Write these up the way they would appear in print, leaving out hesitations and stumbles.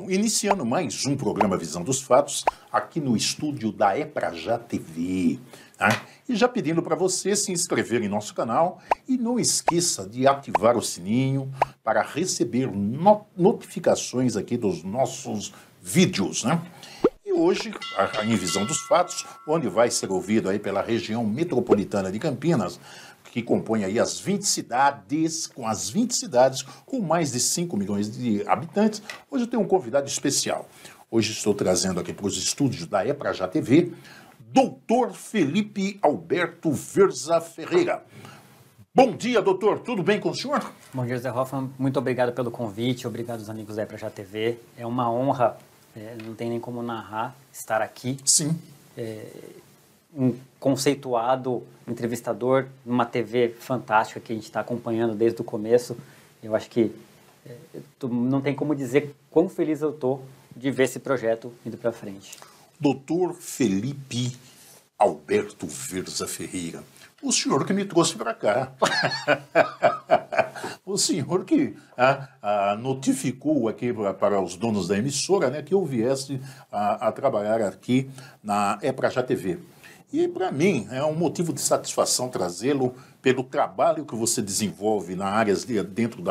Bom, iniciando mais um programa Visão dos Fatos, aqui no estúdio da É Pra Já TV. Tá? E já pedindo para você se inscrever em nosso canal e não esqueça de ativar o sininho para receber notificações aqui dos nossos vídeos, né? E hoje, em Visão dos Fatos, onde vai ser ouvido aí pela região metropolitana de Campinas, que compõe aí as 20 cidades, com mais de 5 milhões de habitantes, hoje eu tenho um convidado especial. Hoje estou trazendo aqui para os estúdios da É Pra Já TV, Dr. Felipe Alberto Verza Ferreira. Bom dia, doutor. Tudo bem com o senhor? Bom dia, José Hoffman. Muito obrigado pelo convite, obrigado aos amigos da É Pra Já TV. É uma honra, não tem nem como narrar, estar aqui. Sim. Um conceituado entrevistador numa TV fantástica que a gente está acompanhando desde o começo. Eu acho que não tem como dizer quão feliz eu estou de ver esse projeto indo para frente. Dr. Felipe Alberto Verza Ferreira, o senhor que me trouxe para cá. O senhor que notificou aqui para os donos da emissora, né, que eu viesse a trabalhar aqui na É Pra Já TV. E para mim é um motivo de satisfação trazê-lo pelo trabalho que você desenvolve na área dentro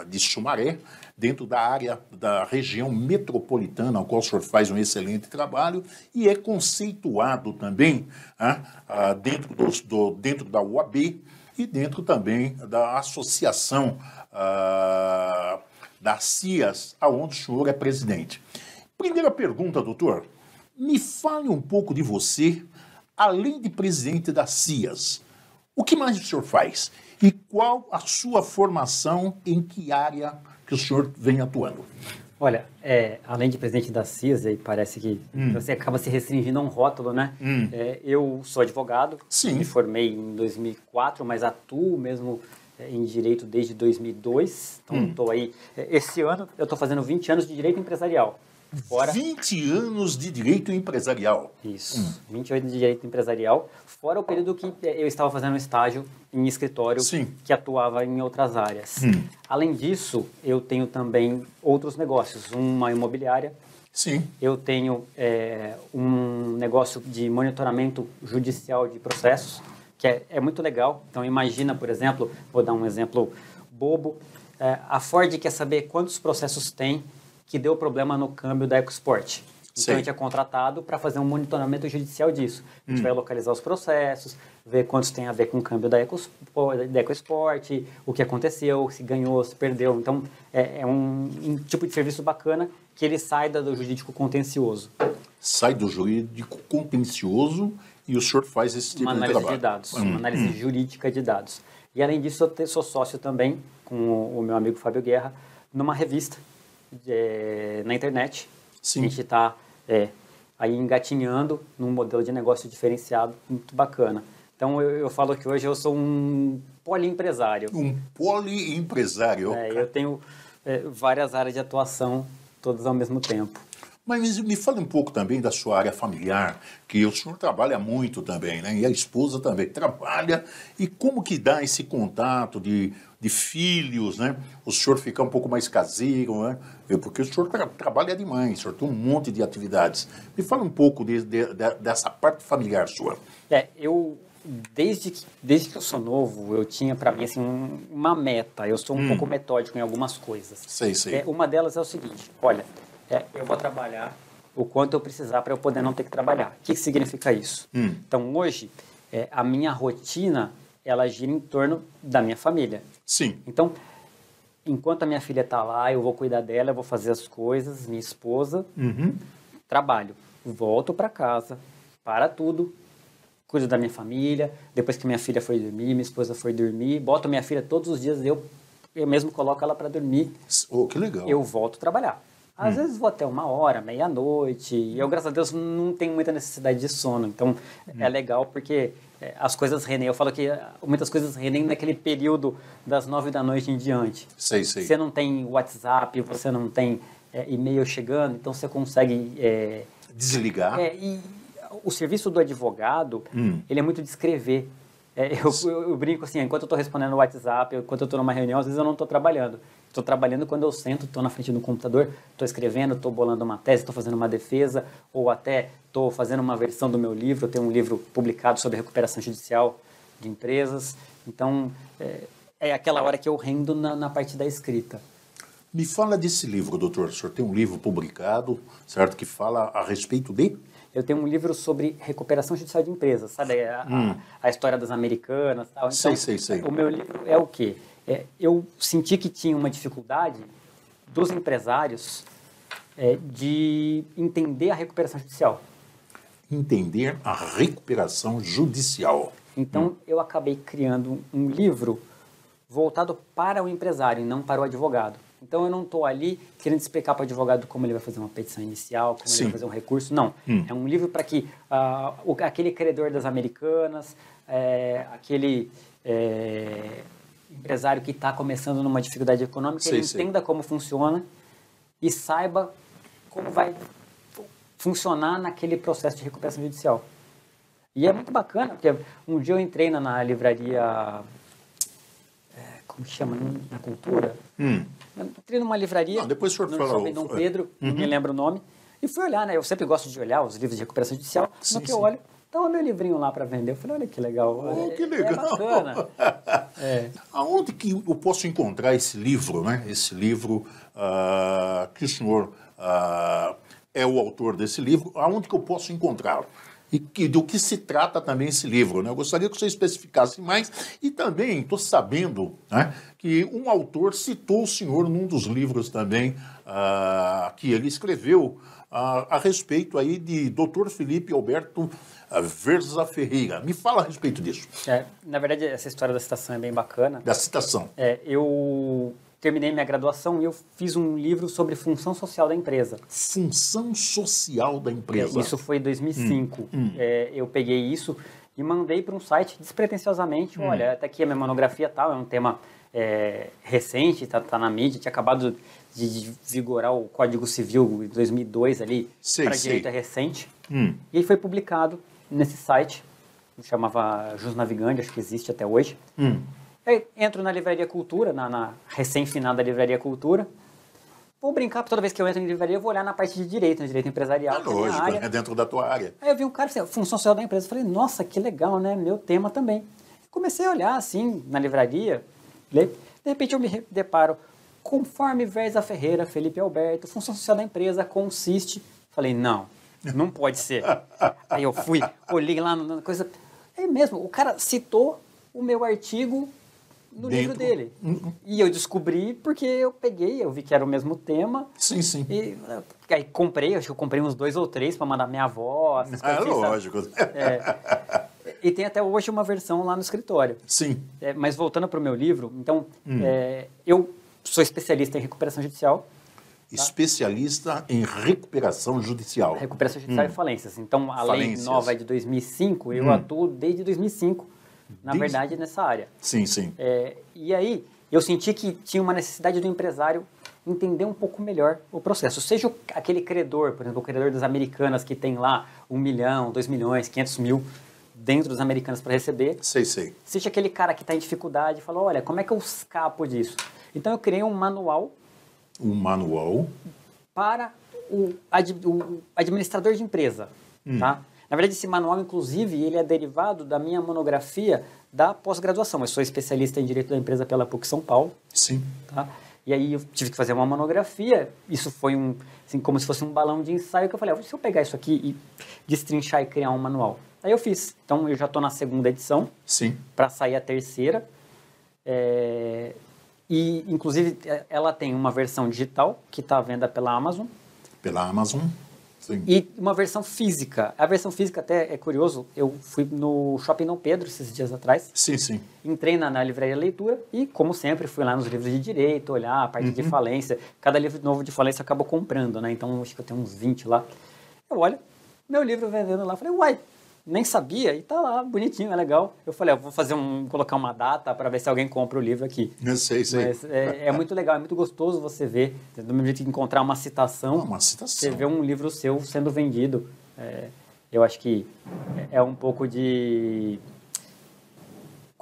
de Sumaré, dentro da área da região metropolitana, ao qual o senhor faz um excelente trabalho e é conceituado também dentro da UAB e dentro também da associação da CIAS, aonde o senhor é presidente. Primeira pergunta, doutor. Me fale um pouco de você, além de presidente da CIAS. O que mais o senhor faz? E qual a sua formação, em que área que o senhor vem atuando? Olha, além de presidente da CIAS, aí parece que você acaba se restringindo a um rótulo, né? Eu sou advogado, Sim. Me formei em 2004, mas atuo mesmo em Direito desde 2002. Então, estou aí... Esse ano, eu estou fazendo 20 anos de Direito Empresarial. Fora... 20 anos de Direito Empresarial. Isso, 28 de Direito Empresarial, fora o período que eu estava fazendo um estágio em escritório. Sim. Que atuava em outras áreas. Além disso, eu tenho também outros negócios, uma imobiliária. Sim. Eu tenho um negócio de monitoramento judicial de processos, que é muito legal. Então, imagina, por exemplo, vou dar um exemplo bobo, a Ford quer saber quantos processos tem que deu problema no câmbio da EcoSport. Então, a gente é contratado para fazer um monitoramento judicial disso. A gente vai localizar os processos, ver quantos tem a ver com o câmbio da EcoSport, o que aconteceu, se ganhou, se perdeu. Então, é um tipo de serviço bacana que ele sai do jurídico contencioso. Sai do jurídico contencioso e o senhor faz esse tipo de trabalho. Uma análise de dados, uma análise jurídica de dados. E, além disso, eu sou sócio também, com o meu amigo Fábio Guerra, numa revista na internet. Sim. A gente está aí engatinhando num modelo de negócio diferenciado muito bacana. Então, eu falo que hoje eu sou um poliempresário. Um poliempresário. Eu tenho várias áreas de atuação, todas ao mesmo tempo. Mas me fale um pouco também da sua área familiar, que o senhor trabalha muito também, né? E a esposa também trabalha. E como que dá esse contato de filhos, né? O senhor fica um pouco mais caseiro, né? Porque o senhor trabalha demais, o senhor tem um monte de atividades. Me fala um pouco dessa parte familiar sua. Desde que eu sou novo, eu tinha para mim assim, uma meta. Eu sou um pouco metódico em algumas coisas. Sei. Uma delas é o seguinte, olha, eu vou trabalhar o quanto eu precisar para eu poder não ter que trabalhar. O que significa isso? Então, hoje, a minha rotina, ela gira em torno da minha família. Sim. Então, enquanto a minha filha está lá, eu vou cuidar dela, eu vou fazer as coisas, minha esposa, trabalho. Volto para casa, para tudo, cuido da minha família, depois que minha filha foi dormir, minha esposa foi dormir, boto minha filha todos os dias, eu mesmo coloco ela para dormir. Oh, que legal. Eu volto a trabalhar. Às vezes vou até 1h, meia-noite, e eu, graças a Deus, não tenho muita necessidade de sono. Então, é legal porque as coisas rendem. Eu falo que muitas coisas rendem naquele período das 9 da noite em diante. Sei. Você não tem WhatsApp, você não tem e-mail chegando, então você consegue... desligar. E o serviço do advogado, ele é muito de escrever. Eu brinco assim, enquanto eu estou respondendo no WhatsApp, enquanto eu estou numa reunião, às vezes eu não estou trabalhando. Estou trabalhando quando eu sento, estou na frente do computador, estou escrevendo, estou bolando uma tese, estou fazendo uma defesa, ou até estou fazendo uma versão do meu livro. Eu tenho um livro publicado sobre recuperação judicial de empresas. Então, é aquela hora que eu rendo na parte da escrita. Me fala desse livro, doutor. O senhor tem um livro publicado, certo, que fala a respeito de... Eu tenho um livro sobre recuperação judicial de empresas, sabe? A história das americanas. Tal. Então, Sei. O meu livro é o quê? Eu senti que tinha uma dificuldade dos empresários de entender a recuperação judicial. Entender a recuperação judicial. Então, eu acabei criando um livro voltado para o empresário e não para o advogado. Então, eu não estou ali querendo explicar para o advogado como ele vai fazer uma petição inicial, como ele vai fazer um recurso. Não. É um livro para que aquele credor das americanas, aquele empresário que está começando numa dificuldade econômica, ele entenda como funciona e saiba como vai funcionar naquele processo de recuperação judicial. E é muito bacana, porque um dia eu entrei na livraria... como chama? Na Cultura? Eu entrei numa livraria, não, depois o senhor no fala Shopping Dom Pedro, não me lembro o nome, e fui olhar, né? Eu sempre gosto de olhar os livros de recuperação judicial, no que eu olho, estava meu livrinho lá para vender. Eu falei, olha que legal. Que legal. É bacana. Aonde que eu posso encontrar esse livro, né? Esse livro que o senhor é o autor desse livro, aonde que eu posso encontrá-lo? E do que se trata também esse livro, né? Eu gostaria que você especificasse mais. E também estou sabendo, né, que um autor citou o senhor num dos livros também que ele escreveu a respeito aí de Dr. Felipe Alberto Verza Ferreira. Me fala a respeito disso. Na verdade, essa história da citação é bem bacana. Da citação. Eu terminei minha graduação e eu fiz um livro sobre função social da empresa. Função social da empresa. Isso foi em 2005. Eu peguei isso e mandei para um site despretensiosamente. Olha, até aqui a minha monografia tal, é um tema recente, tá na mídia, tinha acabado de vigorar o Código Civil em 2002 ali, para direito é recente. E aí foi publicado nesse site, chamava Jus Navigandi, acho que existe até hoje. Eu entro na Livraria Cultura, na recém-finada Livraria Cultura. Vou brincar, toda vez que eu entro em livraria, eu vou olhar na parte de direito, no direito empresarial. É lógico, é dentro da tua área. Aí eu vi um cara assim, função social da empresa. Eu falei, nossa, que legal, né? Meu tema também. Comecei a olhar assim, na livraria. De repente eu me deparo, conforme Verza Ferreira, Felipe Alberto, função social da empresa consiste... Falei, não pode ser. Aí eu fui, olhei lá na coisa... É mesmo, o cara citou o meu artigo no livro dele. E eu descobri porque eu peguei, eu vi que era o mesmo tema. Sim. E aí comprei, acho que eu comprei uns 2 ou 3 para mandar minha avó. Lógico. E tem até hoje uma versão lá no escritório. Sim. Mas voltando para o meu livro, então, eu sou especialista em recuperação judicial. Especialista em recuperação judicial. Recuperação judicial e falências. Então, a lei nova é de 2005, eu atuo desde 2005. Na verdade, nessa área. Sim. E aí, eu senti que tinha uma necessidade do empresário entender um pouco melhor o processo. Seja aquele credor, por exemplo, o credor das americanas que tem lá 1 milhão, 2 milhões, 500 mil dentro das americanas para receber. Sei. Seja aquele cara que está em dificuldade e fala, olha, como é que eu escapo disso? Então, eu criei um manual. Um manual? Para o administrador de empresa, tá? Na verdade, esse manual, inclusive, ele é derivado da minha monografia da pós-graduação. Eu sou especialista em Direito da Empresa pela PUC São Paulo. Sim. Tá? E aí eu tive que fazer uma monografia. Isso foi assim, como se fosse um balão de ensaio, que eu falei, se eu pegar isso aqui e destrinchar e criar um manual. Aí eu fiz. Então, eu já estou na 2ª edição. Sim. Para sair a 3ª. E, inclusive, ela tem uma versão digital, que está à venda pela Amazon. Pela Amazon. Sim. E uma versão física. A versão física até é curioso. Eu fui no Shopping Dom Pedro esses dias atrás. Sim. Entrei na livraria leitura e, como sempre, fui lá nos livros de direito, olhar a parte de falência. Cada livro novo de falência eu acabo comprando, né? Então, acho que eu tenho uns 20 lá. Eu olho, meu livro vendendo lá. Falei, uai, nem sabia. E tá lá, bonitinho, é legal. Eu falei, eu vou colocar uma data para ver se alguém compra o livro aqui. Eu sei. Mas é muito legal, é muito gostoso você ver, do mesmo jeito que encontrar uma citação, você vê um livro seu sendo vendido. Eu acho que é um pouco de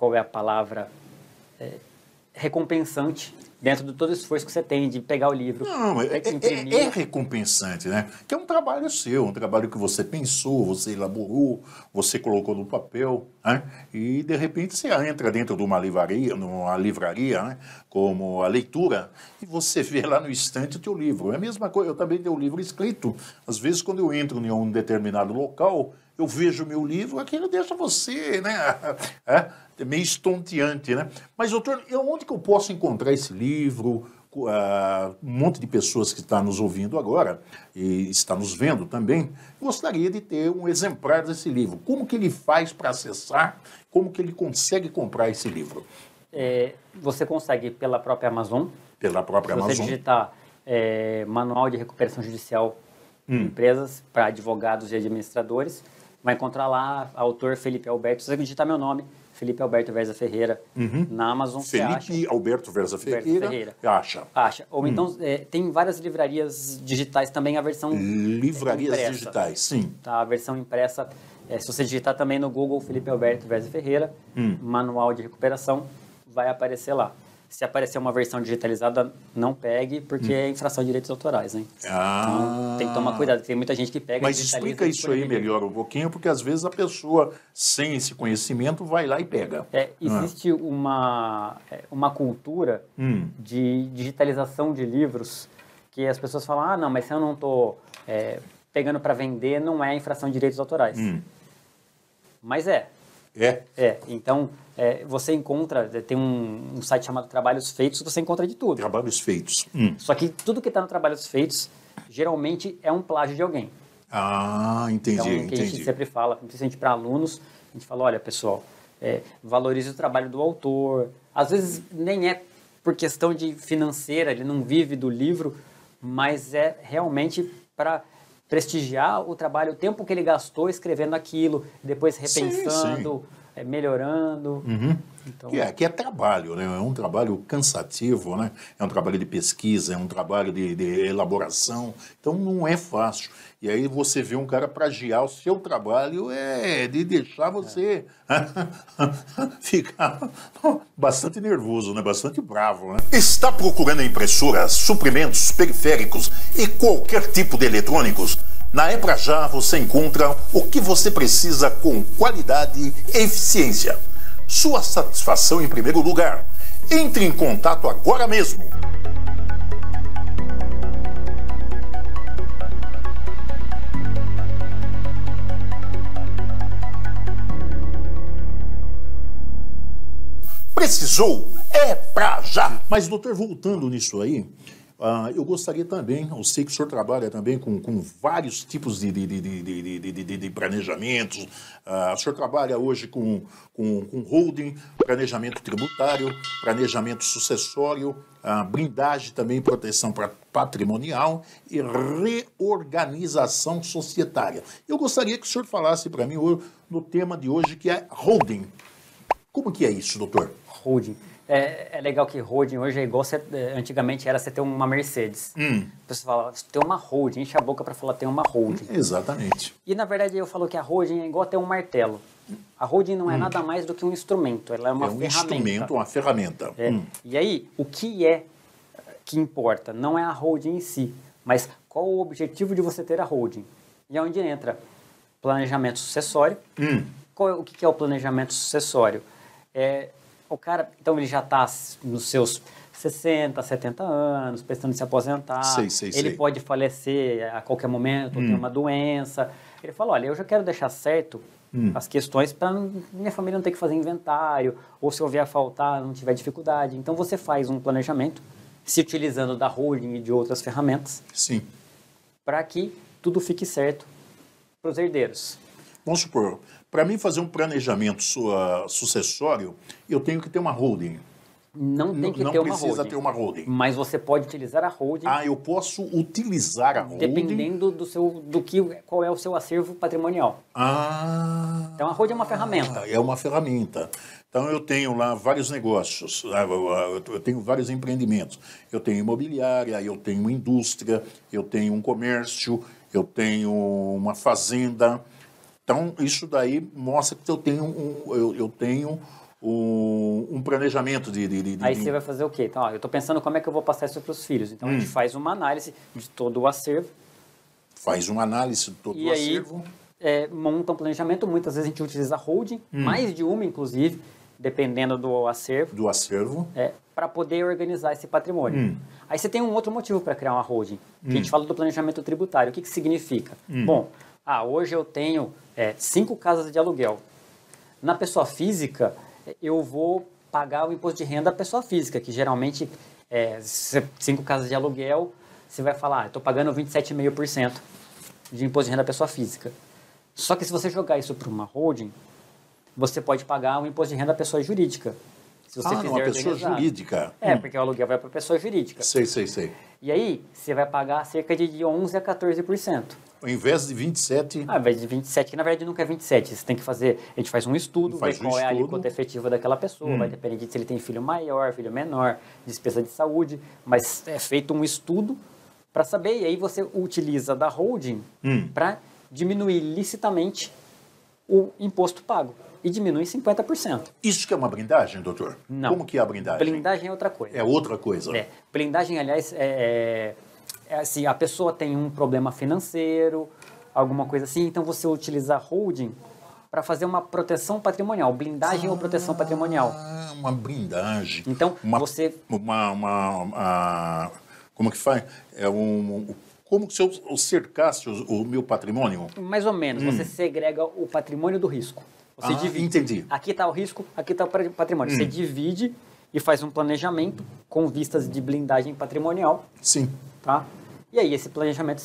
qual é a palavra, recompensante dentro de todo o esforço que você tem de pegar o livro, Não, imprimir. é recompensante, né? Que é um trabalho seu, um trabalho que você pensou, você elaborou, você colocou no papel, né? E de repente você entra dentro de uma livraria, né? Como a leitura, e você vê lá no estante o teu livro. É a mesma coisa, eu também tenho um livro escrito. Às vezes, quando eu entro em um determinado local, eu vejo o meu livro, aquilo deixa você, né? Meio estonteante, né? Mas, doutor, onde que eu posso encontrar esse livro? Um monte de pessoas que está nos ouvindo agora e está nos vendo também, gostaria de ter um exemplar desse livro. Como que ele faz para acessar? Como que ele consegue comprar esse livro? Você consegue pela própria Amazon. Pela própria Amazon. Se você digitar Manual de Recuperação Judicial de Empresas para Advogados e Administradores, vai encontrar lá autor Felipe Alberto. Se você digitar meu nome, Felipe Alberto Verza Ferreira, na Amazon, você acha. Felipe Alberto Verza Ferreira. Acha. Ou então, tem várias livrarias digitais também, a versão Livrarias impressa, digitais, sim. Tá, a versão impressa, se você digitar também no Google Felipe Alberto Verza Ferreira, Manual de Recuperação, vai aparecer lá. Se aparecer uma versão digitalizada, não pegue, porque é infração de direitos autorais, né? Então, tem que tomar cuidado, tem muita gente que pega... Mas explica isso aí melhor um pouquinho, porque às vezes a pessoa, sem esse conhecimento, vai lá e pega. Existe uma cultura de digitalização de livros, que as pessoas falam, não, mas se eu não estou pegando para vender, não é infração de direitos autorais. Mas então... você encontra, tem um site chamado Trabalhos Feitos, você encontra de tudo. Trabalhos Feitos. Só que tudo que está no Trabalhos Feitos, geralmente é um plágio de alguém. Entendi, então, o que a gente sempre fala, principalmente para alunos, a gente fala, olha, pessoal, valorize o trabalho do autor. Às vezes nem é por questão de financeira, ele não vive do livro, mas é realmente para prestigiar o trabalho, o tempo que ele gastou escrevendo aquilo, depois repensando... Sim. Melhorando. Então... Que é trabalho, né? É um trabalho cansativo, né? É um trabalho de pesquisa, é um trabalho de elaboração. Então não é fácil. E aí você vê um cara plagiar o seu trabalho de deixar você ficar bastante nervoso, né? Bastante bravo, né? Está procurando impressoras, suprimentos, periféricos e qualquer tipo de eletrônicos? Na Eprajá você encontra o que você precisa com qualidade e eficiência. Sua satisfação em primeiro lugar. Entre em contato agora mesmo. Precisou? É pra já! Mas, doutor, voltando nisso aí... eu gostaria também, eu sei que o senhor trabalha também com vários tipos de planejamentos. O senhor trabalha hoje com holding, planejamento tributário, planejamento sucessório, blindagem também, proteção patrimonial e reorganização societária. Eu gostaria que o senhor falasse para mim no tema de hoje, que é holding. Como que é isso, doutor? Holding. É legal que holding hoje é igual antigamente era você ter uma Mercedes. A pessoa fala, você tem uma holding, enche a boca para falar tem uma holding. Exatamente. E na verdade eu falo que a holding é igual ter um martelo. A holding não é nada mais do que um instrumento, ela é uma ferramenta. Instrumento, uma ferramenta. E aí, o que importa? Não é a holding em si, mas qual o objetivo de você ter a holding? E é onde entra planejamento sucessório. O que é o planejamento sucessório? O cara, então ele já está nos seus 60, 70 anos, pensando em se aposentar. Ele pode falecer a qualquer momento, ter uma doença. Ele fala, olha, eu já quero deixar certo as questões para minha família não ter que fazer inventário, ou se eu vier a faltar, não tiver dificuldade. Então você faz um planejamento, se utilizando da holding e de outras ferramentas, para que tudo fique certo para os herdeiros. Vamos supor, para mim fazer um planejamento sucessório, eu tenho que ter uma holding. Não tem que ter uma holding. Não precisa ter uma holding. Mas você pode utilizar a holding. Eu posso utilizar a holding. Dependendo qual é o seu acervo patrimonial. Então a holding é uma ferramenta. É uma ferramenta. Então eu tenho lá vários negócios, eu tenho vários empreendimentos. Eu tenho imobiliária, eu tenho indústria, eu tenho um comércio, eu tenho uma fazenda. Então, isso daí mostra que eu tenho um planejamento Aí você vai fazer o quê? Então, ó, eu estou pensando como é que eu vou passar isso para os filhos. Então, a gente faz uma análise de todo o acervo. Faz uma análise de todo o acervo. Monta um planejamento. Muitas vezes a gente utiliza holding, mais de uma, inclusive, dependendo do acervo. Do acervo. Para poder organizar esse patrimônio. Aí você tem um outro motivo para criar uma holding. Que a gente fala do planejamento tributário. O que significa? Bom, hoje eu tenho 5 casas de aluguel. Na pessoa física, eu vou pagar o imposto de renda da pessoa física, que geralmente, 5 casas de aluguel, você vai falar, estou pagando 27,5% de imposto de renda da pessoa física. Só que se você jogar isso para uma holding, você pode pagar o imposto de renda da pessoa jurídica. Se você fizer uma pessoa jurídica. Porque o aluguel vai para a pessoa jurídica. Sei. E aí, você vai pagar cerca de 11% a 14%. Ao invés de 27%. Ao invés de 27%, que na verdade nunca é 27%. Você tem que fazer, a gente faz um estudo, ver qual é a alíquota efetiva daquela pessoa, vai depender de se ele tem filho maior, filho menor, despesa de saúde, mas é feito um estudo para saber, e aí você utiliza da holding para diminuir licitamente o imposto pago. E diminui 50%. Isso que é uma blindagem, doutor? Não. Como que é a blindagem? Blindagem é outra coisa. É outra coisa? Blindagem, aliás, assim, a pessoa tem um problema financeiro, alguma coisa assim, então você utiliza a holding para fazer uma proteção patrimonial. Blindagem ou proteção patrimonial. Uma blindagem. Então, você... Como que faz? Como se eu cercasse o meu patrimônio? Mais ou menos. Você segrega o patrimônio do risco. Você divide. Entendi. Aqui está o risco, aqui está o patrimônio. Você divide e faz um planejamento com vistas de blindagem patrimonial. Sim. Tá? E aí, esse planejamento,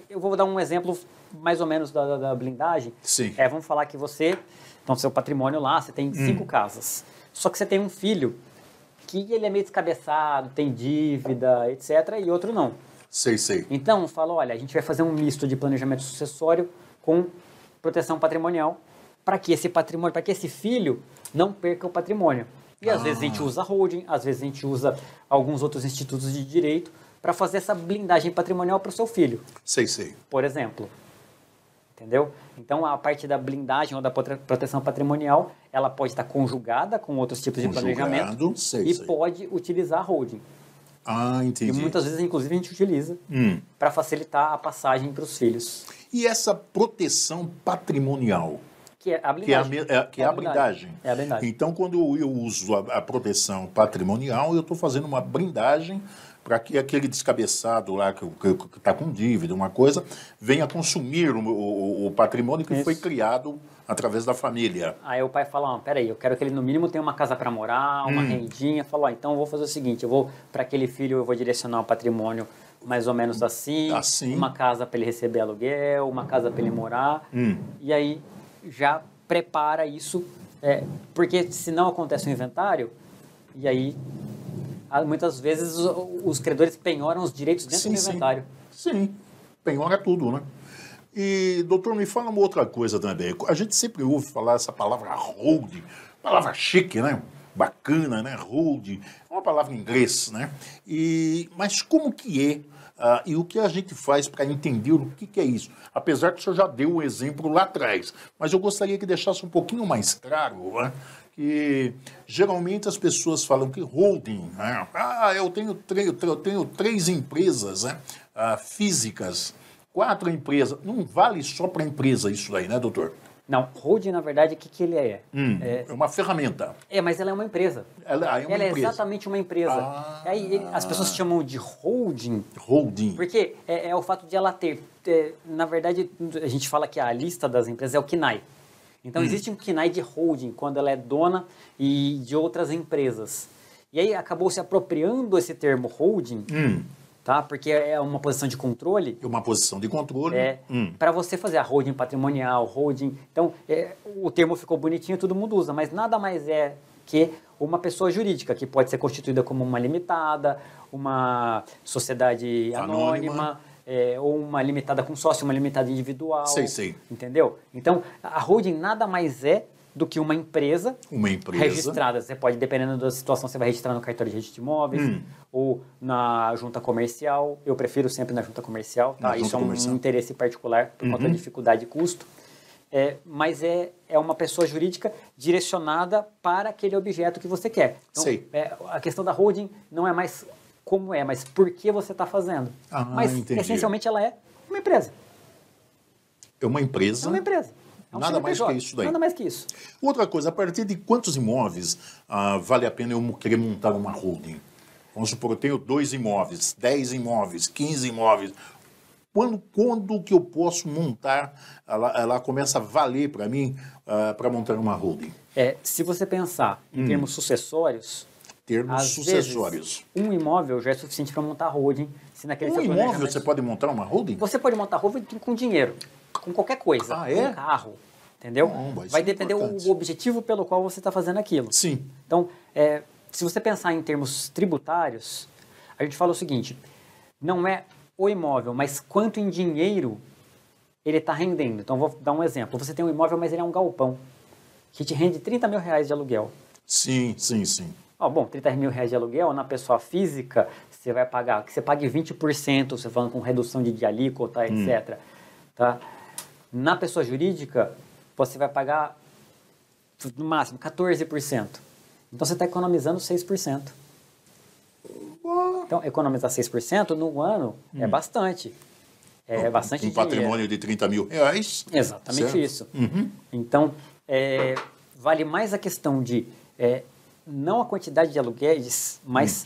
eu vou dar um exemplo mais ou menos da blindagem. Sim. Vamos falar que você, então, seu patrimônio lá, você tem 5 casas. Só que você tem um filho que ele é meio descabeçado, tem dívida, etc., e outro não. Sei. Então, fala, olha, a gente vai fazer um misto de planejamento sucessório com proteção patrimonial para que esse filho não perca o patrimônio. E às vezes a gente usa holding, às vezes a gente usa alguns outros institutos de direito para fazer essa blindagem patrimonial para o seu filho. Sei. Por exemplo. Entendeu? Então, a parte da blindagem ou da proteção patrimonial, ela pode estar conjugada com outros tipos de planejamento pode utilizar a holding. Entendi. E muitas vezes, inclusive, a gente utiliza para facilitar a passagem para os filhos. E essa proteção patrimonial? Que é a blindagem. Que é a blindagem. É a blindagem. Então, quando eu uso a proteção patrimonial, eu estou fazendo uma blindagem para que aquele descabeçado lá que está com dívida, uma coisa, venha consumir o patrimônio que foi criado através da família. Aí o pai fala, peraí, eu quero que ele no mínimo tenha uma casa para morar, uma rendinha. Falou, então eu vou fazer o seguinte, para aquele filho eu vou direcionar o patrimônio mais ou menos assim. Uma casa para ele receber aluguel, uma casa para ele morar. E aí já prepara isso, porque se não acontece o inventário, e aí muitas vezes os credores penhoram os direitos dentro do inventário. Sim, penhora tudo, né? E, doutor, me fala uma outra coisa também. A gente sempre ouve falar essa palavra holding, palavra chique, né? Bacana, né? Holding, é uma palavra em inglês, né? Mas como que é e o que a gente faz para entender o que é isso? Apesar que o senhor já deu um exemplo lá atrás, mas eu gostaria que deixasse um pouquinho mais claro, né? Que geralmente as pessoas falam que holding, né? Eu tenho 3 empresas, né? Físicas, 4 empresas. Não vale só para empresa isso aí, né, doutor? Não, holding, na verdade, o que ele é? É uma ferramenta. Mas ela é uma empresa. Ela é exatamente uma empresa. Aí as pessoas chamam de holding. Holding. Porque é o fato de ela ter... na verdade, a gente fala que a lista das empresas é o CNAE. Então, existe um CNAE de holding, quando ela é dona de outras empresas. E aí acabou se apropriando esse termo holding, tá? Porque é uma posição de controle. É uma posição de controle. Para você fazer a holding patrimonial, holding... Então, o termo ficou bonitinho, todo mundo usa, mas nada mais é que uma pessoa jurídica, que pode ser constituída como uma limitada, uma sociedade anônima ou uma limitada com sócio, uma limitada individual. Sei. Entendeu? Então, a holding nada mais é do que uma empresa registrada. Você pode, dependendo da situação, você vai registrar no cartório de registro de imóveis ou na junta comercial. Eu prefiro sempre na junta comercial, tá? Isso é um interesse particular por conta da dificuldade e custo. mas é uma pessoa jurídica direcionada para aquele objeto que você quer. Então, Sei. A questão da holding não é mais como é, mas por que você está fazendo. Mas, entendi. essencialmente, ela é uma empresa. É uma empresa. É uma empresa. É um Nada mais CNPJ. que isso daí. Nada mais que isso. Outra coisa, a partir de quantos imóveis vale a pena eu querer montar uma holding? Vamos supor, eu tenho 2 imóveis, 10 imóveis, 15 imóveis. Quando que eu posso montar, ela começa a valer para mim, para montar uma holding? Se você pensar em termos sucessórios, Termos às sucessórios. vezes, um imóvel já é suficiente para montar holding. Se naquele Um seu imóvel planejamento- você pode montar uma holding? Você pode montar holding com dinheiro, com qualquer coisa, Ah, é? com carro, entendeu? Bom, isso Vai é depender importante. o objetivo pelo qual você está fazendo aquilo. Sim. Então, se você pensar em termos tributários, a gente fala o seguinte, não é o imóvel, mas quanto em dinheiro ele está rendendo. Então, vou dar um exemplo. Você tem um imóvel, mas ele é um galpão, que te rende R$30 mil de aluguel. Sim. 30 mil reais de aluguel, na pessoa física, você vai pagar, que você pague 20%, você falando com redução de alíquota, etc. Tá? Na pessoa jurídica, você vai pagar, no máximo, 14%. Então, você está economizando 6%. Então, economizar 6% no ano é bastante. É bastante Um dinheiro. patrimônio de R$30 mil. Exatamente certo? isso. Então, vale mais a questão de não a quantidade de aluguéis, mas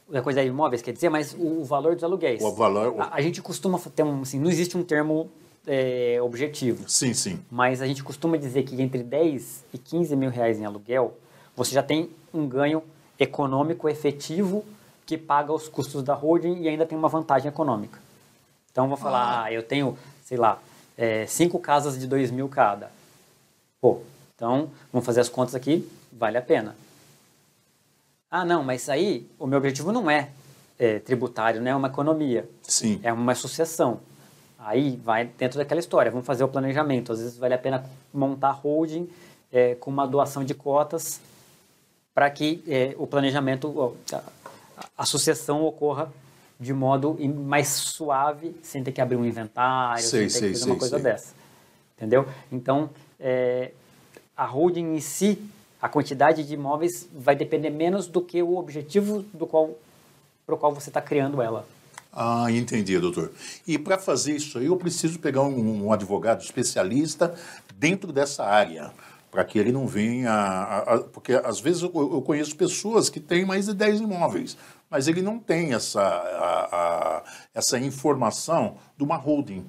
a quantidade de imóveis, quer dizer, mas o valor dos aluguéis. O valor. A gente costuma ter assim, não existe um termo objetivo, Sim. mas a gente costuma dizer que entre 10 e 15 mil reais em aluguel, você já tem um ganho econômico efetivo que paga os custos da holding e ainda tem uma vantagem econômica. Então, vou falar, eu tenho, sei lá, 5 casas de 2 mil cada. Pô, então, vamos fazer as contas aqui, vale a pena. Ah, não, mas aí o meu objetivo não é tributário, não é uma economia. Sim. É uma sucessão. Aí vai dentro daquela história, vamos fazer o planejamento. Às vezes vale a pena montar holding com uma doação de cotas para que o planejamento, a sucessão ocorra de modo mais suave, sem ter que abrir um inventário, sem ter que fazer uma coisa dessa. Entendeu? Então, a holding em si, a quantidade de imóveis vai depender menos do que o objetivo para o qual você está criando ela. Ah, entendi, doutor. E para fazer isso aí, eu preciso pegar um advogado especialista dentro dessa área, para que ele não venha... porque às vezes eu conheço pessoas que têm mais de 10 imóveis, mas ele não tem essa informação de uma holding.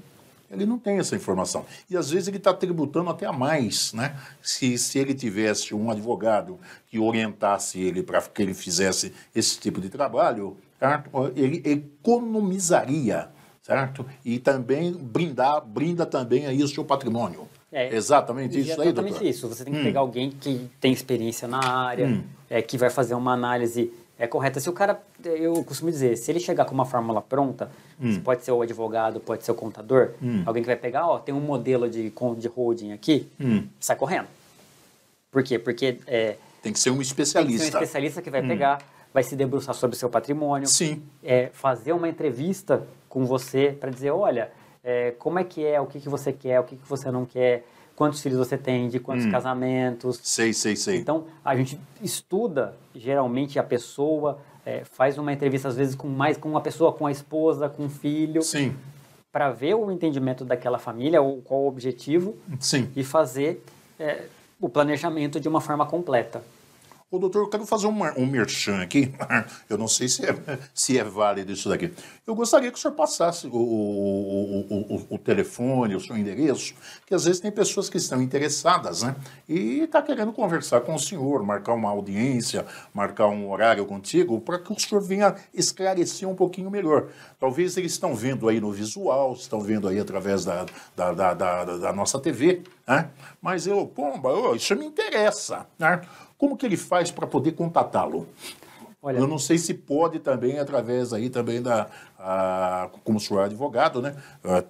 Ele não tem essa informação. E às vezes ele está tributando até a mais, né? Se ele tivesse um advogado que orientasse ele para que ele fizesse esse tipo de trabalho, certo? Ele economizaria, certo? E também brinda também aí o seu patrimônio. Exatamente isso aí, doutor? Exatamente isso. Você tem que pegar alguém que tem experiência na área, que vai fazer uma análise correta. Se o cara, eu costumo dizer, se ele chegar com uma fórmula pronta, pode ser o advogado, pode ser o contador, alguém que vai pegar, tem um modelo de holding aqui, sai correndo. Por quê? Porque tem que ser um especialista. Tem que ser um especialista que vai pegar, vai se debruçar sobre o seu patrimônio, Sim. Fazer uma entrevista com você para dizer, olha, como é que é, o que você quer, o que você não quer, quantos filhos você tem, de quantos casamentos. Sei. Então, a gente estuda, geralmente, a pessoa, faz uma entrevista, às vezes, com uma pessoa, com a esposa, com o filho. Sim. Para ver o entendimento daquela família, qual o objetivo. Sim. E fazer o planejamento de uma forma completa. Ô, doutor, eu quero fazer um merchan aqui. Eu não sei se é válido isso daqui. Eu gostaria que o senhor passasse o telefone, o seu endereço, que às vezes tem pessoas que estão interessadas, né? E está querendo conversar com o senhor, marcar uma audiência, marcar um horário contigo, para que o senhor venha esclarecer um pouquinho melhor. Talvez eles estão vendo aí no visual, estão vendo aí através da nossa TV, né? Mas isso me interessa, né? Como que ele faz para poder contatá-lo? Olha, eu não sei se pode também através aí também como o senhor é advogado, né?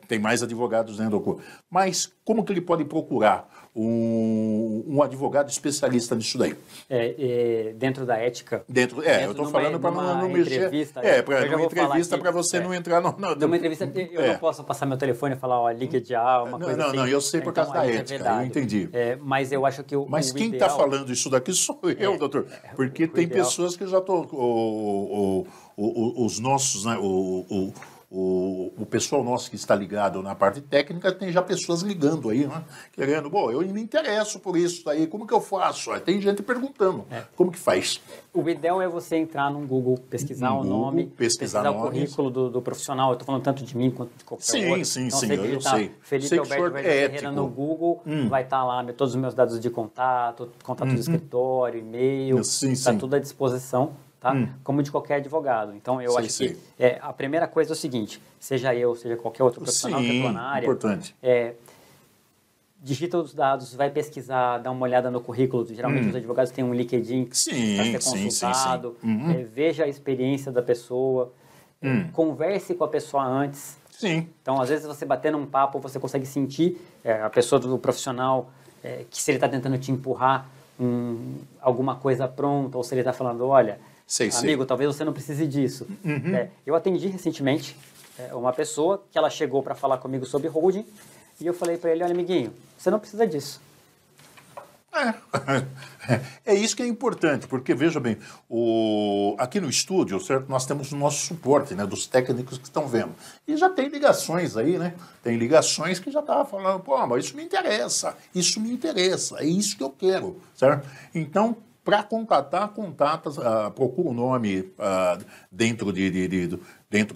Tem mais advogados dentro do curso. Mas como que ele pode procurar um advogado especialista nisso daí? Dentro da ética. Eu estou falando para não mexer. Para uma entrevista, para você não entrar numa entrevista, eu não posso passar meu telefone e falar, ó, LinkedIn, uma coisa assim. Não, eu sei por causa da ética, eu entendi. Mas eu acho que Mas quem está falando isso daqui sou eu, doutor. Porque tem pessoas que já estão... Os nossos, né, o pessoal nosso que está ligado na parte técnica, tem já pessoas ligando aí, né? Querendo, eu me interesso por isso aí, como que eu faço? Tem gente perguntando, como que faz? O ideal é você entrar no Google, pesquisar o nome, pesquisar o currículo do profissional. Eu estou falando tanto de mim quanto de qualquer outro. Sim, eu sei. Felipe Alberto Ferreira no Google, vai estar lá todos os meus dados de contato do escritório, e-mail, está tudo à disposição. Tá? Como de qualquer advogado. Então, eu acho que a primeira coisa é o seguinte, seja eu, seja qualquer outro profissional que atua na área, importante. Digita os dados, vai pesquisar, dá uma olhada no currículo. Geralmente os advogados têm um LinkedIn para ser consultado. Veja a experiência da pessoa, converse com a pessoa antes. Então, às vezes, você batendo um papo, você consegue sentir a pessoa do profissional, que se ele está tentando te empurrar alguma coisa pronta, ou se ele está falando, olha... Amigo, talvez você não precise disso. Eu atendi recentemente uma pessoa que ela chegou para falar comigo sobre holding e eu falei para ele, olha, amiguinho, você não precisa disso. É isso que é importante, porque, veja bem, aqui no estúdio, certo, nós temos o nosso suporte, né, dos técnicos que estão vendo. E já tem ligações aí, né? Tem ligações que já estavam falando, mas isso me interessa, é isso que eu quero, certo? Então, para contatar, procura o nome dentro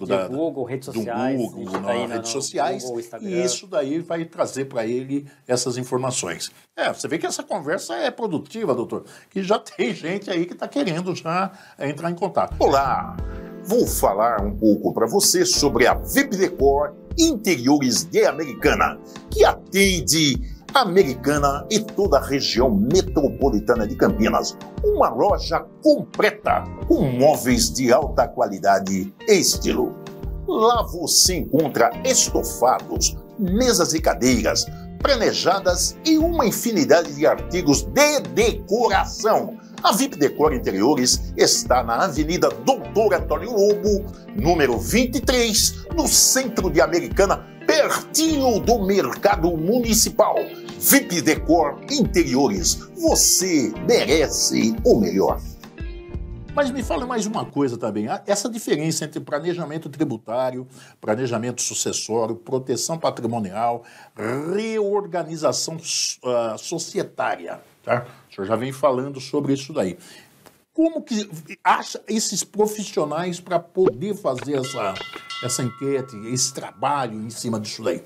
da Google, redes sociais, do Google, redes sociais, Google, e isso daí vai trazer para ele essas informações. Você vê que essa conversa é produtiva, doutor, que já tem gente aí que está querendo já entrar em contato. Olá, vou falar um pouco para você sobre a VIP Decor Interiores de Americana, que atende Americana e toda a região metropolitana de Campinas. Uma loja completa com móveis de alta qualidade e estilo. Lá você encontra estofados, mesas e cadeiras, planejadas e uma infinidade de artigos de decoração. A VIP Decor Interiores está na Avenida Doutor Antônio Lobo, número 23, no centro de Americana, pertinho do Mercado Municipal. VIP Decor Interiores, você merece o melhor. Mas me fala mais uma coisa também, essa diferença entre planejamento tributário, planejamento sucessório, proteção patrimonial, reorganização societária, tá? O senhor já vem falando sobre isso daí. Como que acha esses profissionais para poder fazer essa enquete, esse trabalho em cima disso daí?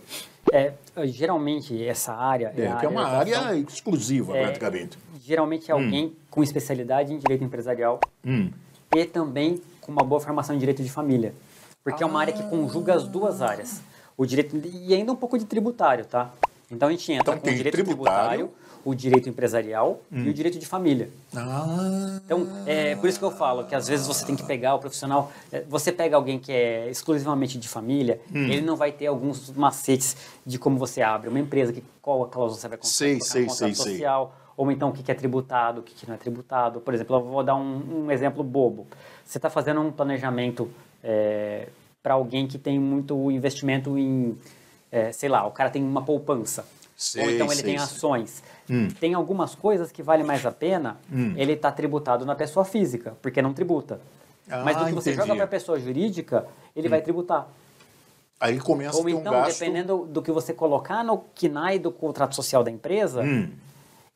Geralmente essa área... que é uma área exclusiva, praticamente. Geralmente é alguém com especialidade em direito empresarial e também com uma boa formação em direito de família. Porque é uma área que conjuga as duas áreas. O direito... E ainda um pouco de tributário, tá? Então a gente entra com o direito tributário, o direito empresarial e o direito de família. Então, por isso que eu falo que às vezes você tem que pegar o profissional... Você pega alguém que é exclusivamente de família, ele não vai ter alguns macetes de como você abre uma empresa, qual a cláusula você vai colocar, contrato social, ou então o que é tributado, o que não é tributado. Por exemplo, eu vou dar um exemplo bobo. Você está fazendo um planejamento para alguém que tem muito investimento em... sei lá, o cara tem uma poupança. Ou então ele tem ações. Tem algumas coisas que vale mais a pena ele estar tributado na pessoa física, porque não tributa. Mas do que você joga para a pessoa jurídica, ele vai tributar. Aí começa a ter então, um gasto... dependendo do que você colocar no KNAI do contrato social da empresa,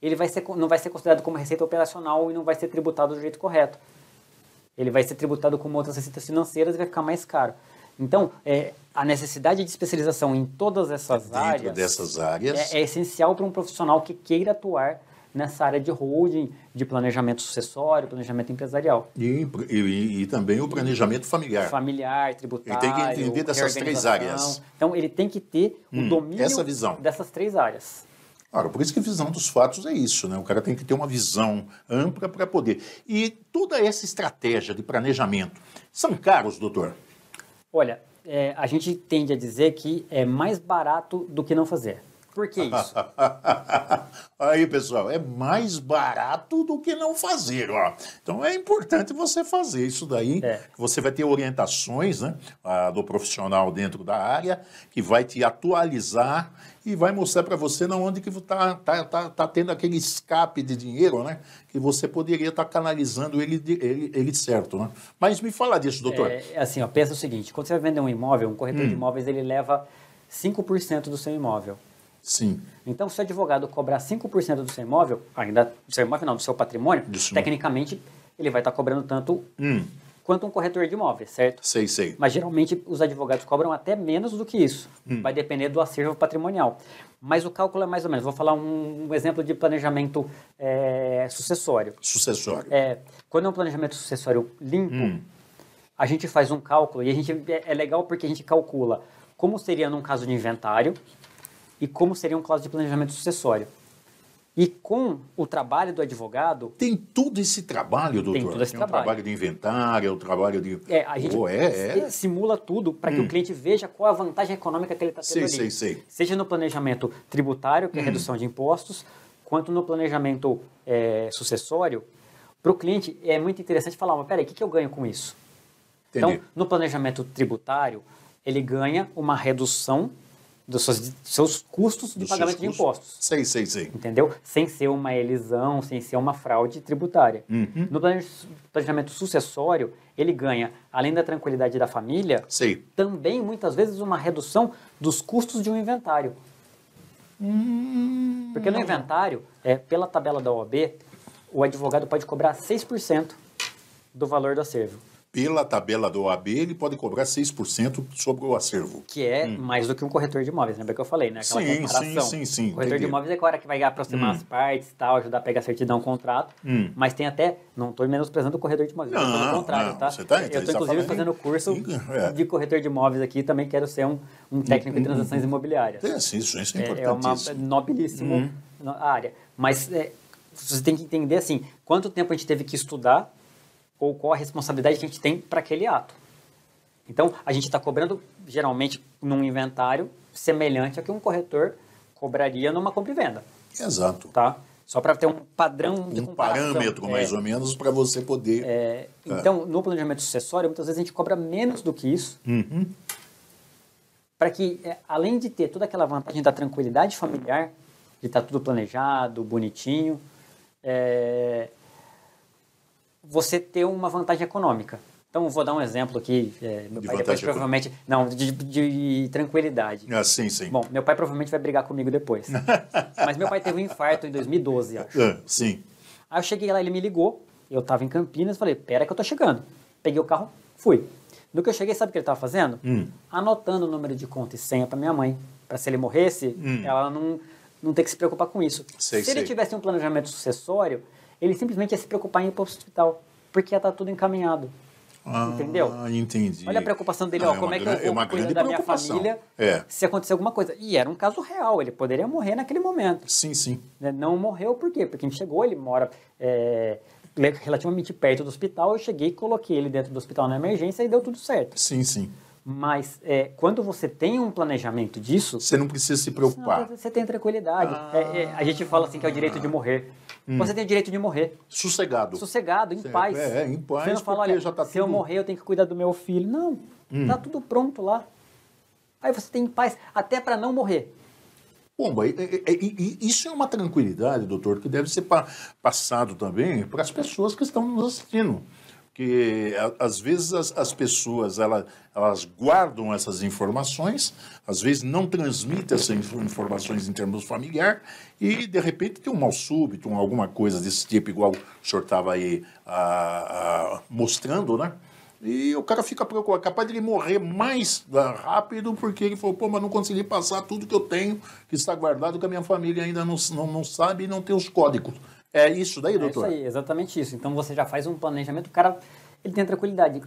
ele não vai ser considerado como receita operacional e não vai ser tributado do jeito correto. Ele vai ser tributado como outras receitas financeiras e vai ficar mais caro. Então, a necessidade de especialização em todas essas áreas, dessas áreas é essencial para um profissional que queira atuar nessa área de holding, de planejamento sucessório, planejamento empresarial. E também o planejamento familiar. Familiar, tributário, ele tem que entender dessas três áreas. Então, ele tem que ter o domínio dessas três áreas. Ora, por isso que a visão dos fatos é isso, né? O cara tem que ter uma visão ampla para poder. E toda essa estratégia de planejamento, são caros, doutor? Olha, a gente tende a dizer que é mais barato do que não fazer. Por que isso? Aí, pessoal, é mais barato do que não fazer, ó. Então é importante você fazer isso daí. Você vai ter orientações, né, do profissional dentro da área, que vai te atualizar e vai mostrar para você na onde que tá tendo aquele escape de dinheiro, né? Que você poderia estar canalizando ele certo, né? Mas me fala disso, doutor. Assim, ó, pensa o seguinte, quando você vai vender um imóvel, um corretor de imóveis, ele leva 5% do seu imóvel. Sim. Então, se o advogado cobrar 5% do seu imóvel, ainda do seu imóvel não, do seu patrimônio, tecnicamente, ele vai estar cobrando tanto quanto um corretor de imóveis, certo? Sei. Mas, geralmente, os advogados cobram até menos do que isso. Vai depender do acervo patrimonial. Mas o cálculo é mais ou menos. Vou falar um exemplo de planejamento sucessório. Quando é um planejamento sucessório limpo, a gente faz um cálculo e é legal porque a gente calcula como seria num caso de inventário e como seria um caso de planejamento sucessório. E com o trabalho do advogado... Tem todo esse trabalho, doutor? Tem todo esse trabalho. O trabalho de inventário, o trabalho de... A gente simula tudo para que o cliente veja qual a vantagem econômica que ele está tendo ali. Sei. Seja no planejamento tributário, que é redução de impostos, quanto no planejamento sucessório. Para o cliente é muito interessante falar, mas peraí, o que eu ganho com isso? Entendi. Então, no planejamento tributário, ele ganha uma redução dos seus custos de pagamento de impostos. Sei. Entendeu? Sem ser uma elisão, sem ser uma fraude tributária. No planejamento sucessório, ele ganha, além da tranquilidade da família, também, muitas vezes, uma redução dos custos de um inventário. Porque no inventário, pela tabela da OAB, o advogado pode cobrar 6% do valor do acervo. Pela tabela do OAB, ele pode cobrar 6% sobre o acervo. Que é mais do que um corretor de imóveis, lembra que eu falei, né? Aquela comparação. Sim. O corretor de imóveis é o cara que vai aproximar as partes, tal, ajudar a pegar a certidão, contrato. Mas tem até, não estou menosprezando o corretor de imóveis, pelo contrário, tá? Eu estou inclusive fazendo curso de corretor de imóveis aqui, também quero ser um técnico em transações imobiliárias. Isso é importantíssimo. É uma nobilíssima área. Mas você tem que entender, assim, quanto tempo a gente teve que estudar ou qual a responsabilidade que a gente tem para aquele ato. Então, a gente está cobrando, geralmente, num inventário semelhante a que um corretor cobraria numa compra e venda. Exato. Tá? Só para ter um padrão de comparação. Um parâmetro, mais ou menos, para você poder... Então, no planejamento sucessório, muitas vezes a gente cobra menos do que isso, para que, além de ter toda aquela vantagem da tranquilidade familiar, de estar tudo planejado, bonitinho, você ter uma vantagem econômica. Então, vou dar um exemplo aqui. Meu pai depois provavelmente... Não, de tranquilidade. Sim. Bom, meu pai provavelmente vai brigar comigo depois. Mas meu pai teve um infarto em 2012, acho. Sim. Aí eu cheguei lá, ele me ligou. Eu estava em Campinas, falei, pera que eu tô chegando. Peguei o carro, fui. No que eu cheguei, sabe o que ele estava fazendo? Anotando o número de conta e senha para minha mãe. Para se ele morresse, ela não ter que se preocupar com isso. Se ele tivesse um planejamento sucessório, ele simplesmente ia se preocupar em ir para o hospital, porque ia estar tudo encaminhado. Entendeu? Entendi. Olha a preocupação dele, como é que eu vou cuidar da minha família se acontecer alguma coisa. E era um caso real, ele poderia morrer naquele momento. Sim. Não morreu por quê? Porque a gente chegou, ele mora relativamente perto do hospital, eu cheguei e coloquei ele dentro do hospital na emergência e deu tudo certo. Sim. Mas quando você tem um planejamento disso... Você não precisa se preocupar. Você tem tranquilidade. A gente fala assim que é o direito de morrer. Você tem o direito de morrer. Sossegado, em paz. Em paz, você não fala, olha, já tá se eu morrer eu tenho que cuidar do meu filho. Não, tá tudo pronto lá. Aí você tem paz até para não morrer. Bom, isso é uma tranquilidade, doutor, que deve ser passado também para as pessoas que estão nos assistindo. Porque, às vezes, as pessoas elas guardam essas informações, às vezes não transmitem essas informações em termos familiares e, de repente, tem um mal súbito, alguma coisa desse tipo, igual o senhor estava aí mostrando, né? E o cara fica preocupado, capaz de ele morrer mais rápido porque ele falou, mas não consegui passar tudo que eu tenho, que está guardado, que a minha família ainda não sabe e não tem os códigos. É isso daí, doutor? É isso aí, exatamente isso. Então você já faz um planejamento, o cara ele tem tranquilidade.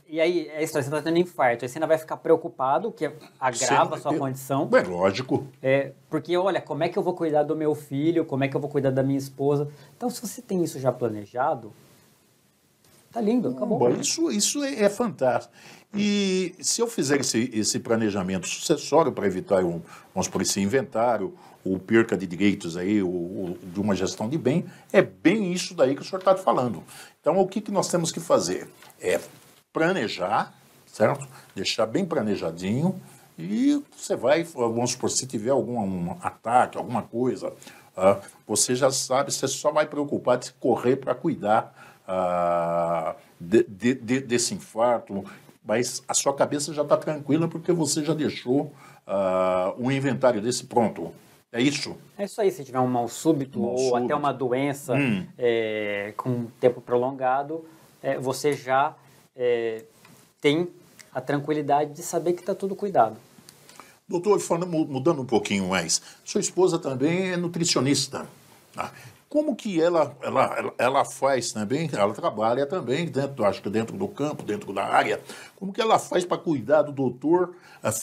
E aí, você está tendo infarto, aí você ainda vai ficar preocupado, que agrava a sua condição. É lógico. Porque, olha, como é que eu vou cuidar do meu filho, como é que eu vou cuidar da minha esposa? Então, se você tem isso já planejado, Tá lindo, acabou. Bom, isso é fantástico. E se eu fizer esse planejamento sucessório para evitar, vamos por esse inventário, ou perca de direitos aí, ou de uma gestão de bem, é bem isso daí que o senhor está falando. Então, o que nós temos que fazer? É planejar, certo? Deixar bem planejadinho e você vai, vamos supor, se tiver algum ataque, alguma coisa, você já sabe, você só vai preocupar de correr para cuidar desse infarto, mas a sua cabeça já está tranquila porque você já deixou um inventário desse pronto. É isso? É isso aí, se tiver um mal súbito ou até uma doença com tempo prolongado, você já tem a tranquilidade de saber que está tudo cuidado. Doutor, mudando um pouquinho mais, sua esposa também é nutricionista. Tá? Como que ela faz também, ela trabalha também, acho que dentro do campo, dentro da área, como que ela faz para cuidar do doutor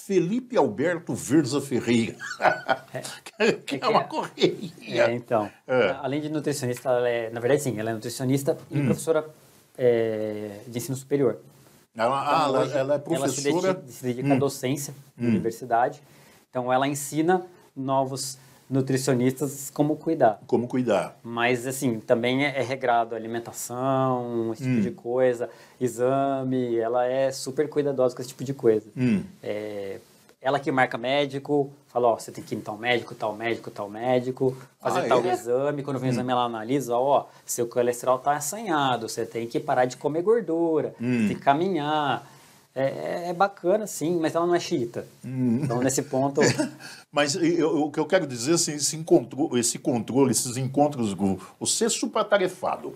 Felipe Alberto Verza Ferreira? que é uma correria. Então, além de nutricionista, na verdade sim, ela é nutricionista e professora de ensino superior. Ela é professora. Ela se dedica à docência na universidade, então ela ensina novos nutricionistas como cuidar. Como cuidar. Mas, assim, também é regrado alimentação, esse tipo de coisa, exame, ela é super cuidadosa com esse tipo de coisa. Ela que marca médico, fala, ó, você tem que ir em tal médico, tal médico, tal médico, fazer tal exame, quando vem o exame ela analisa, ó, seu colesterol tá assanhado, você tem que parar de comer gordura, tem que caminhar. É bacana, sim, mas ela não é xiita. Então, nesse ponto... Mas o que eu quero dizer, assim, esse controle, esses encontros, você é super atarefado.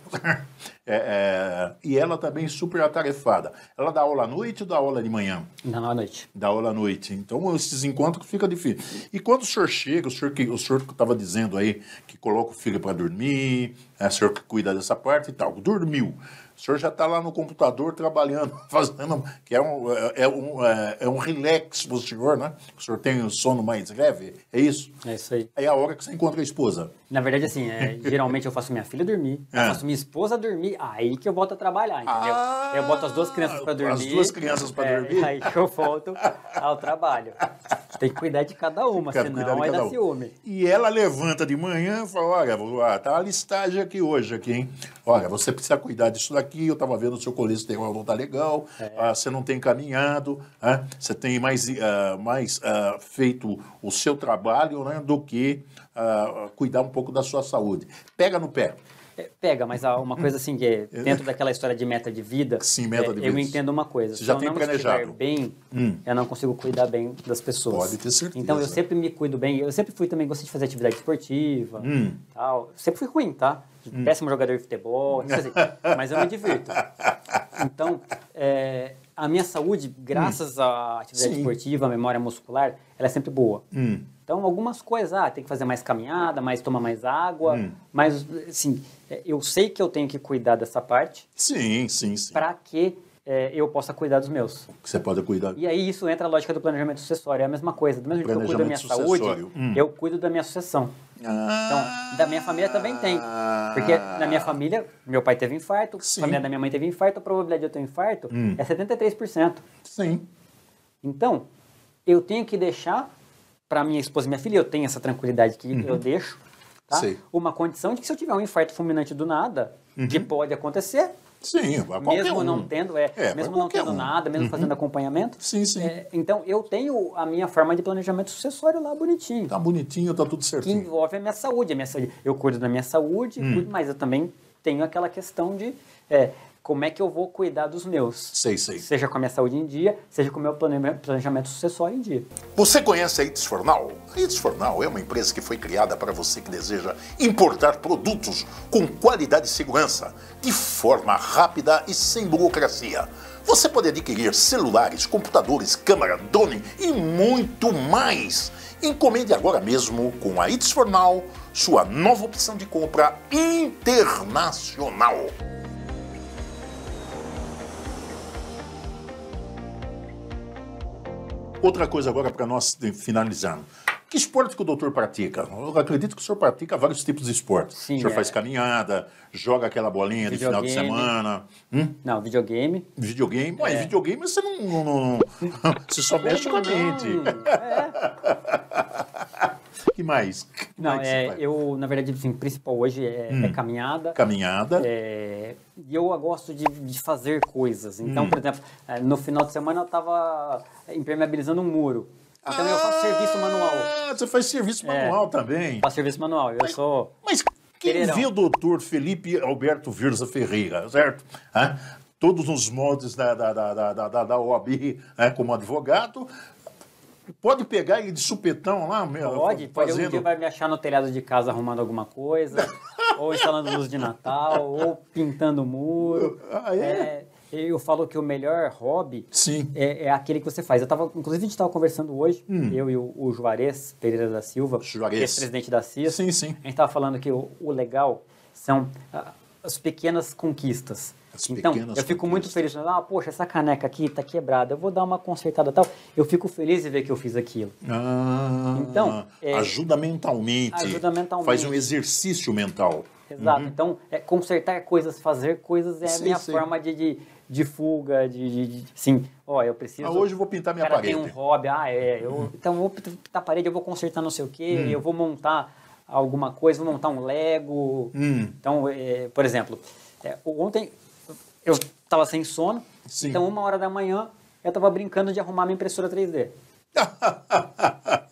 E ela também super atarefada. Ela dá aula à noite ou dá aula de manhã? Não, à noite. Dá aula à noite. Então, esses encontros ficam difíceis. E quando o senhor chega, o senhor que estava dizendo aí, que coloca o filho para dormir, o senhor que cuida dessa parte e tal, dormiu. O senhor já está lá no computador trabalhando, fazendo, que é um relax para o senhor, né? O senhor tem um sono mais leve, é isso? É isso aí. Aí é a hora que você encontra a esposa. Na verdade, assim, geralmente eu faço minha filha dormir, eu faço minha esposa dormir, aí que eu volto a trabalhar, entendeu? Eu boto as duas crianças para dormir. As duas crianças para dormir? Aí que eu volto ao trabalho. Tem que cuidar de cada uma, senão vai dar ciúme. E ela levanta de manhã e fala, olha, tá a listagem aqui hoje, hein? Olha, você precisa cuidar disso daqui, eu estava vendo o seu colesterol não tá legal, você não tem caminhado, você tem mais feito o seu trabalho, né, do que cuidar um pouco da sua saúde. Pega no pé. Pega, mas uma coisa assim, que dentro daquela história de meta de vida, sim, meta de vida. Eu entendo uma coisa. Você já tem planejado. Se eu não estiver bem, eu não consigo cuidar bem das pessoas. Pode ter certeza. Então, eu sempre me cuido bem. Eu sempre fui também, gostei de fazer atividade esportiva, tal. Sempre fui ruim, tá? Péssimo jogador de futebol, assim, mas eu me divirto. Então, a minha saúde, graças à atividade esportiva, à memória muscular, ela é sempre boa. Então, algumas coisas, tem que fazer mais caminhada, tomar mais água, mas, assim, eu sei que eu tenho que cuidar dessa parte. Sim. Para que eu possa cuidar dos meus. Que você pode cuidar. E aí, isso entra a lógica do planejamento sucessório, é a mesma coisa. Do mesmo jeito que eu cuido da minha saúde, eu cuido da minha sucessão. Então, da minha família também tem. Porque na minha família, meu pai teve infarto, a família da minha mãe teve infarto, a probabilidade de eu ter um infarto é 73%. Sim. Então, eu tenho que deixar para minha esposa e minha filha, eu tenho essa tranquilidade que eu deixo, tá? Uma condição de que se eu tiver um infarto fulminante do nada, que pode acontecer, mesmo não tendo, mesmo não tendo nada, mesmo fazendo acompanhamento. Sim. Então, eu tenho a minha forma de planejamento sucessório lá bonitinho. Tá bonitinho, tá tudo certinho. Que envolve a minha saúde. Eu cuido da minha saúde, mas eu também tenho aquela questão de como é que eu vou cuidar dos meus. Sei. Seja com a minha saúde em dia, seja com o meu planejamento sucessório em dia. Você conhece a It's for Now? A It's for Now é uma empresa que foi criada para você que deseja importar produtos com qualidade e segurança, de forma rápida e sem burocracia. Você pode adquirir celulares, computadores, câmera, drone e muito mais. Encomende agora mesmo com a It's for Now, sua nova opção de compra internacional. Outra coisa agora para nós finalizarmos. Que esporte que o doutor pratica? Eu acredito que o senhor pratica vários tipos de esportes. Sim, o senhor faz caminhada, joga aquela bolinha de final de semana. Não, videogame. Videogame? Ué, videogame você não você só mexe com a mente. Que mais? Não, eu, na verdade, assim, o principal hoje é caminhada. Caminhada. E eu gosto de fazer coisas. Então, por exemplo, no final de semana eu estava impermeabilizando um muro. Então eu faço serviço manual. Você faz serviço manual também? Faço serviço manual. Mas quem vê o doutor Felipe Alberto Virza Ferreira, certo? Todos os moldes da OAB, como advogado, pode pegar ele de supetão lá? Pode um dia vai me achar no telhado de casa arrumando alguma coisa, ou instalando luz de Natal, ou pintando o muro. Eu falo que o melhor hobby é aquele que você faz. Inclusive, a gente estava conversando hoje, eu e o Juarez Pereira da Silva, ex-presidente da CIS. Sim. A gente estava falando que o legal são as pequenas conquistas. Então, eu fico muito feliz. Poxa, essa caneca aqui está quebrada, eu vou dar uma consertada e tal. Eu fico feliz de ver que eu fiz aquilo. Então, ajuda mentalmente. Faz um exercício mental. Exato. Então, consertar coisas, fazer coisas é a minha forma de fuga, sim, eu preciso... hoje eu vou pintar minha parede. Tem um hobby, então eu vou pintar a parede, eu vou consertar não sei o quê, eu vou montar alguma coisa, vou montar um Lego. Então, por exemplo, ontem eu estava sem sono, então 1h da manhã eu estava brincando de arrumar minha impressora 3D.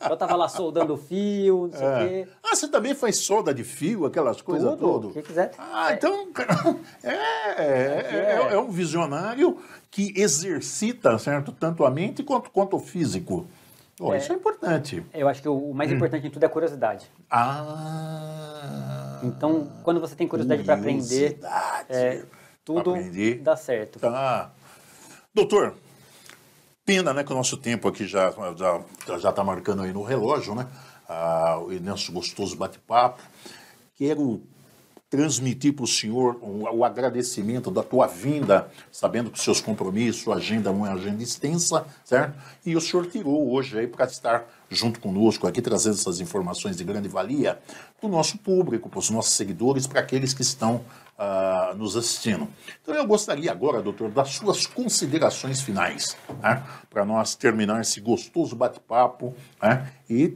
Eu estava lá soldando fio, não sei o quê. Você também faz solda de fio, aquelas coisas todas? O que quiser. Então é um visionário que exercita, certo? Tanto a mente quanto o físico. Isso é importante. Eu acho que o mais importante de tudo é a curiosidade. Então, quando você tem curiosidade para aprender, tudo dá certo. Doutor, pena, né, que o nosso tempo aqui já está marcando aí no relógio, né? O nosso gostoso bate-papo. Quero transmitir para o senhor o agradecimento da tua vinda, sabendo que seus compromissos, sua agenda é uma agenda extensa, certo? E o senhor tirou hoje aí para estar junto conosco aqui, trazendo essas informações de grande valia para o nosso público, para os nossos seguidores, para aqueles que estão nos assistindo. Então eu gostaria agora, doutor, das suas considerações finais, né, para nós terminar esse gostoso bate-papo, né, e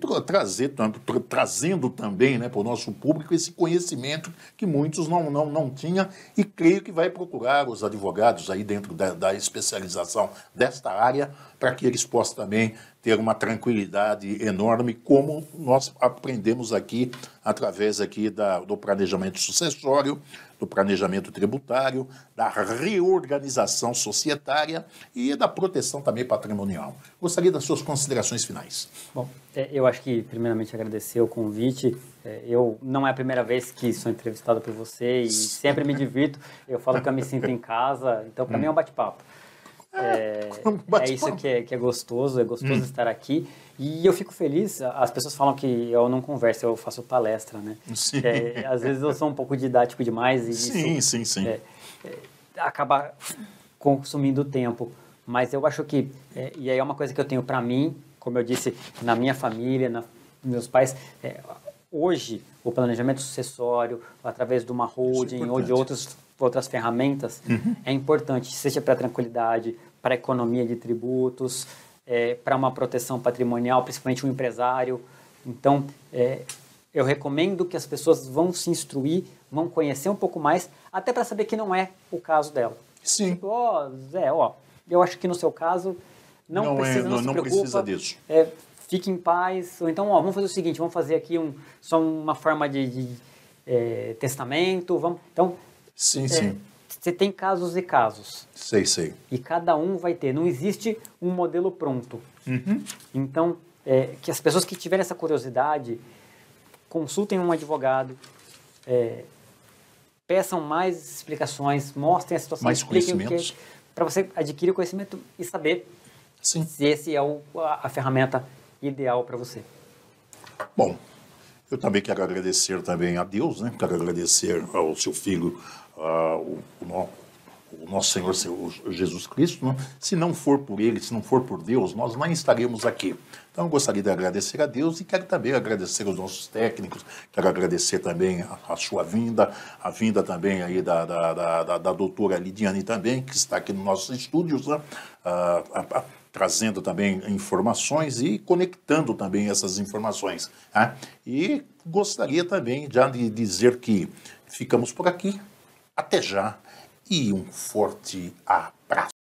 trazendo também, né, para o nosso público esse conhecimento que muitos não tinham, e creio que vai procurar os advogados aí dentro da especialização desta área, para que eles possam também ter uma tranquilidade enorme, como nós aprendemos aqui, através aqui do planejamento sucessório, do planejamento tributário, da reorganização societária e da proteção também patrimonial. Gostaria das suas considerações finais. Bom, eu acho que, primeiramente, agradecer o convite. Não é a primeira vez que sou entrevistado por você e sempre me divirto. Eu falo que eu me sinto em casa, então, para mim, é um bate-papo. É isso que é gostoso estar aqui. E eu fico feliz, as pessoas falam que eu não converso, eu faço palestra, né? Sim. Às vezes eu sou um pouco didático demais e sim. Acaba consumindo tempo. Mas eu acho que, e aí é uma coisa que eu tenho para mim, como eu disse, na minha família, meus pais, hoje o planejamento sucessório, através de uma holding ou de outras ferramentas, é importante, seja para a tranquilidade, para a economia de tributos, para uma proteção patrimonial, principalmente o empresário. Então, eu recomendo que as pessoas vão se instruir, vão conhecer um pouco mais, até para saber que não é o caso dela. Sim. Tipo, Zé, eu acho que no seu caso não precisa disso. Fique em paz. Ou então, vamos fazer o seguinte, vamos fazer aqui só uma forma de testamento. Então, sim. Você tem casos e casos. Sei. E cada um vai ter. Não existe um modelo pronto. Então, que as pessoas que tiverem essa curiosidade consultem um advogado, peçam mais explicações, mostrem a situação, mais conhecimentos, para você adquirir o conhecimento e saber se esse é a ferramenta ideal para você. Bom, eu também quero agradecer também a Deus, né? Quero agradecer ao seu filho, o nosso Senhor Jesus Cristo, né? Se não for por Ele, se não for por Deus, nós não estaremos aqui. Então eu gostaria de agradecer a Deus e quero também agradecer aos nossos técnicos, quero agradecer também a sua vinda, a vinda também aí da doutora Lidiane também, que está aqui nos nossos estúdios, né? Trazendo também informações e conectando também essas informações. Né? E gostaria também já de dizer que ficamos por aqui. Até já e um forte abraço.